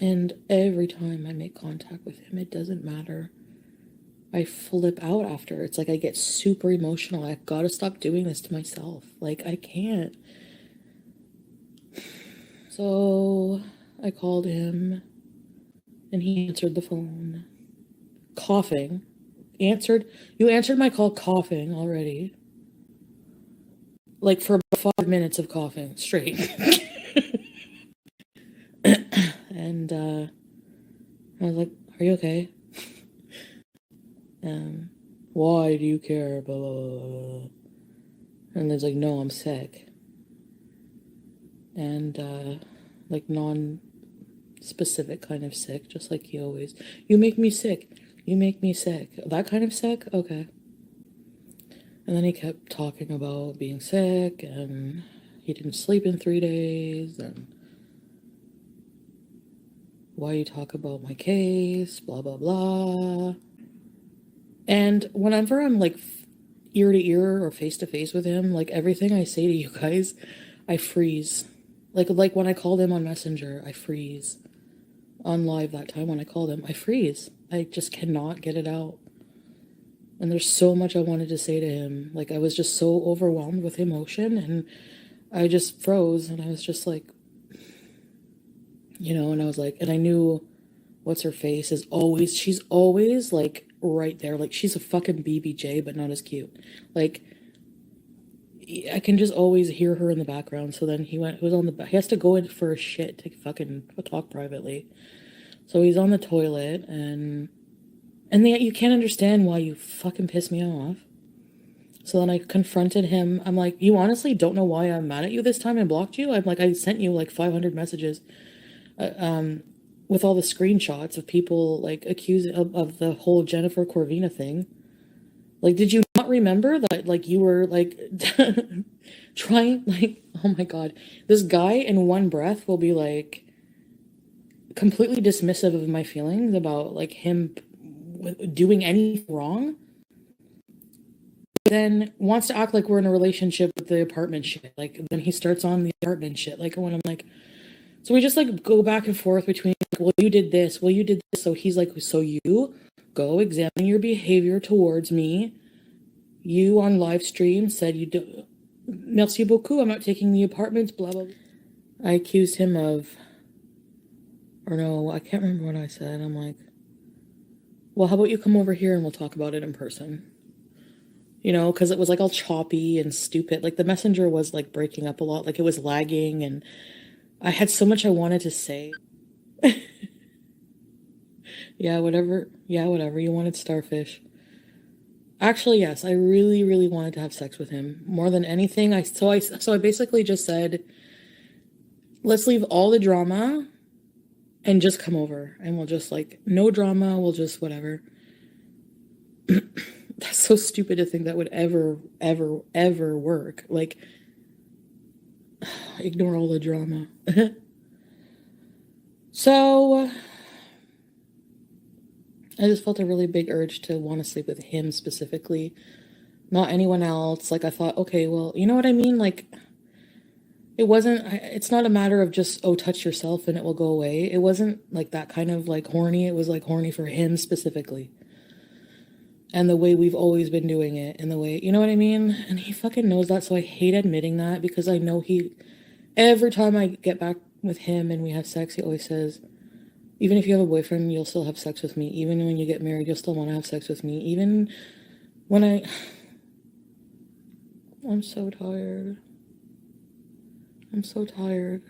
And every time I make contact with him, it doesn't matter. I flip out after. It's like I get super emotional. I gotta stop doing this to myself. Like, I can't. So I called him and he answered the phone, coughing. You answered my call coughing already. Like for about 5 minutes of coughing straight. And I was like, "Are you okay? Why do you care? Blah, blah, blah, blah." And he's like, "No, I'm sick." And like non-specific kind of sick, just like he always. You make me sick. You make me sick. That kind of sick? Okay. And then he kept talking about being sick and he didn't sleep in 3 days and why you talk about my case, blah, blah, blah. And whenever I'm like ear to ear or face to face with him, like everything I say to you guys, I freeze. Like when I called him on Messenger, I freeze. On live that time when I called him, I freeze. I just cannot get it out. And there's so much I wanted to say to him. Like I was just so overwhelmed with emotion and I just froze and I was just like, and I was like, and I knew what's her face she's always like right there. Like she's a fucking BBJ, but not as cute. Like I can just always hear her in the background. So then he has to go in for a shit to fucking talk privately. So he's on the toilet and you can't understand why you fucking piss me off. So then I confronted him. I'm like, you honestly don't know why I'm mad at you this time and blocked you? I'm like, I sent you like 500 messages with all the screenshots of people like accusing of the whole Jennifer Corvina thing. Like, did you not remember that like you were like trying like, oh my God, this guy in one breath will be like completely dismissive of my feelings about like him doing anything wrong, then wants to act like we're in a relationship with the apartment shit. Like then he starts on the apartment shit. Like when I'm like, so we just like go back and forth between like, well, you did this, well, you did this. So he's like, so you go examine your behavior towards me. You on live stream said you do. Merci beaucoup. I'm not taking the apartments. Blah blah. I accused him of, or no, I can't remember what I said. I'm like, well, how about you come over here and we'll talk about it in person? Because it was like all choppy and stupid. Like the messenger was like breaking up a lot. Like it was lagging and I had so much I wanted to say. Yeah, whatever. Yeah, whatever. You wanted starfish. Actually, yes, I really, really wanted to have sex with him more than anything. So I basically just said, let's leave all the drama and just come over and we'll just like no drama. We'll just whatever. That's so stupid to think that would ever, ever, ever work. Like, ignore all the drama. So I just felt a really big urge to want to sleep with him specifically, not anyone else. Like I thought, okay, well, you know what I mean? Like it's not a matter of just, oh, touch yourself and it will go away. It wasn't like that kind of like horny. It was like horny for him specifically. And the way we've always been doing it and the way, you know what I mean? And he fucking knows that. So I hate admitting that because I know every time I get back with him and we have sex, he always says, even if you have a boyfriend, you'll still have sex with me. Even when you get married, you'll still want to have sex with me. Even when I'm so tired. I'm so tired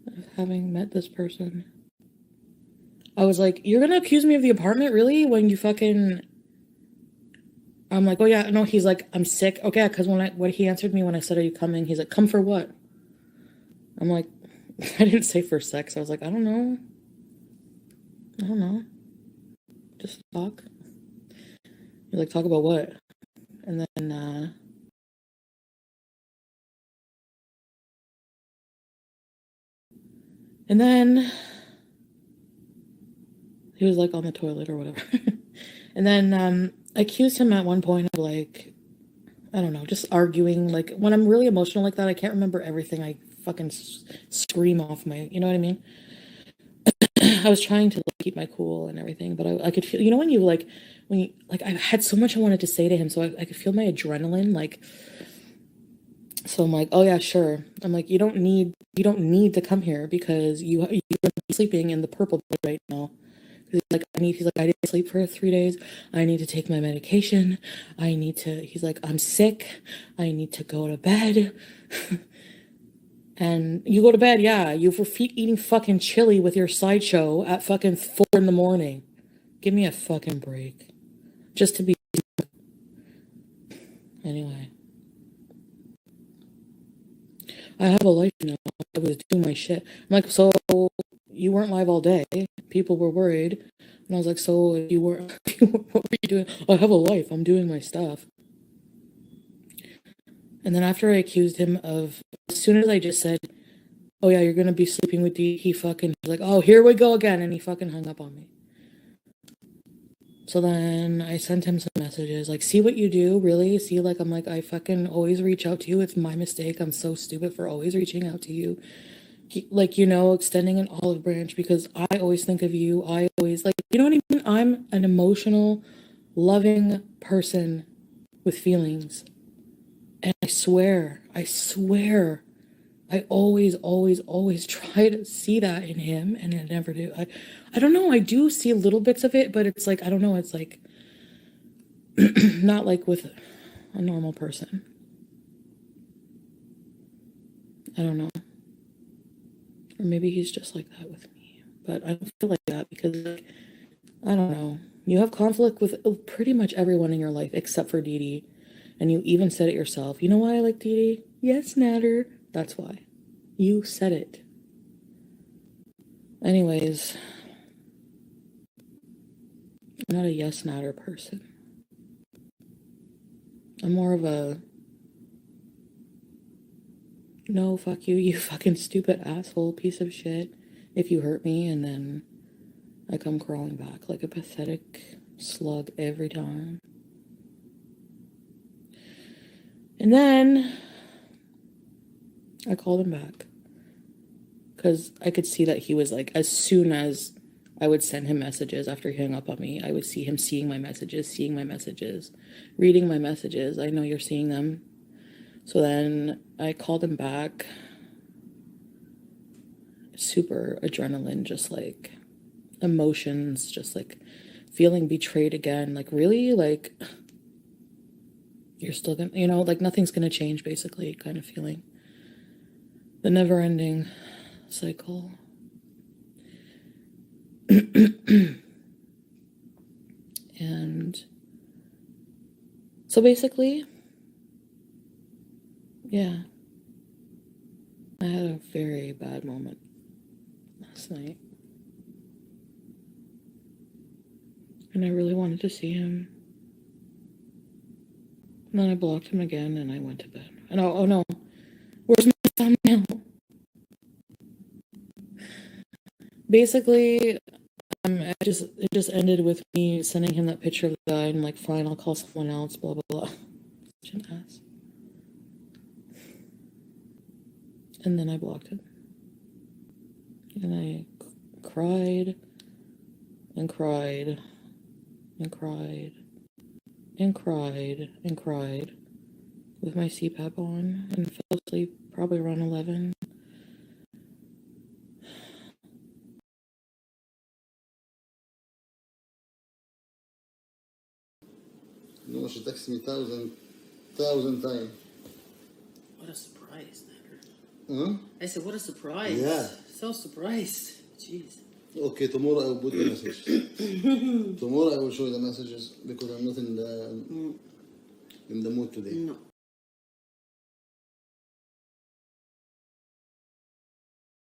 of having met this person. I was like, you're gonna accuse me of the apartment, really? When you fucking... I'm like, oh yeah, no, he's like, I'm sick. Okay, because when he answered me when I said, are you coming? He's like, come for what? I'm like, I didn't say for sex. I was like, I don't know. Just talk. He's like, talk about what? And then he was like on the toilet or whatever. And then I accused him at one point of like, I don't know, just arguing. Like when I'm really emotional like that, I can't remember everything. I fucking scream off my, you know what I mean? I was trying to like, keep my cool and everything, but I could feel, you know, when you like, when you, like, I had so much I wanted to say to him, so I could feel my adrenaline, like, so I'm like, oh yeah, sure. I'm like, you don't need to come here because you're sleeping in the purple bed right now. He's like, I didn't sleep for 3 days. I need to take my medication. He's like, I'm sick. I need to go to bed. And you go to bed, yeah. You were eating fucking chili with your sideshow at fucking 4 in the morning. Give me a fucking break. Just to be. Anyway. I have a life now. I was doing my shit. I'm like, so you weren't live all day. People were worried. And I was like, so if you were, what were you doing? I have a life. I'm doing my stuff. And then after I accused him of, as soon as I just said, oh yeah, you're going to be sleeping with D, he fucking was like, oh, here we go again. And he fucking hung up on me. So then I sent him some messages, like, see what you do, really? See, like, I'm like, I fucking always reach out to you. It's my mistake. I'm so stupid for always reaching out to you. Like, you know, extending an olive branch because I always think of you. I always, like, you know what I mean? I'm an emotional, loving person with feelings. And I swear, I always, always, always try to see that in him, and I never do. I don't know. I do see little bits of it, but it's like, I don't know. It's like, not like with a normal person. I don't know. Or maybe he's just like that with me. But I don't feel like that because, like, I don't know. You have conflict with pretty much everyone in your life except for Dee Dee. And you even said it yourself. You know why I like Dee Dee? Yes, Nader. That's why. You said it. Anyways, I'm not a yes, Nader person. I'm more of a no, fuck you, you fucking stupid asshole piece of shit. If you hurt me, and then I come crawling back like a pathetic slug every time. And then I called him back because I could see that he was like, as soon as I would send him messages after he hung up on me, I would see him seeing my messages, reading my messages. I know you're seeing them. So then I called him back. Super adrenaline, just like emotions, just like feeling betrayed again. Like, really? Like, you're still gonna, you know, like nothing's gonna change, basically, kind of feeling. The never ending cycle. And so basically, yeah, I had a very bad moment last night. And I really wanted to see him. And then I blocked him again and I went to bed. And oh no, where's my thumbnail? Basically, it just ended with me sending him that picture of the guy and I'm like, fine, I'll call someone else, blah, blah, blah. Such an ass. And then I blocked him. And I cried and cried and cried and cried and cried with my CPAP on and fell asleep probably around 11. No, she texted me thousand times. What a surprise, Nader. Huh? I said, what a surprise. Yeah. So surprised. Jeez. Okay, tomorrow I will put the messages. Tomorrow I will show you the messages because I'm not in the mood today. No.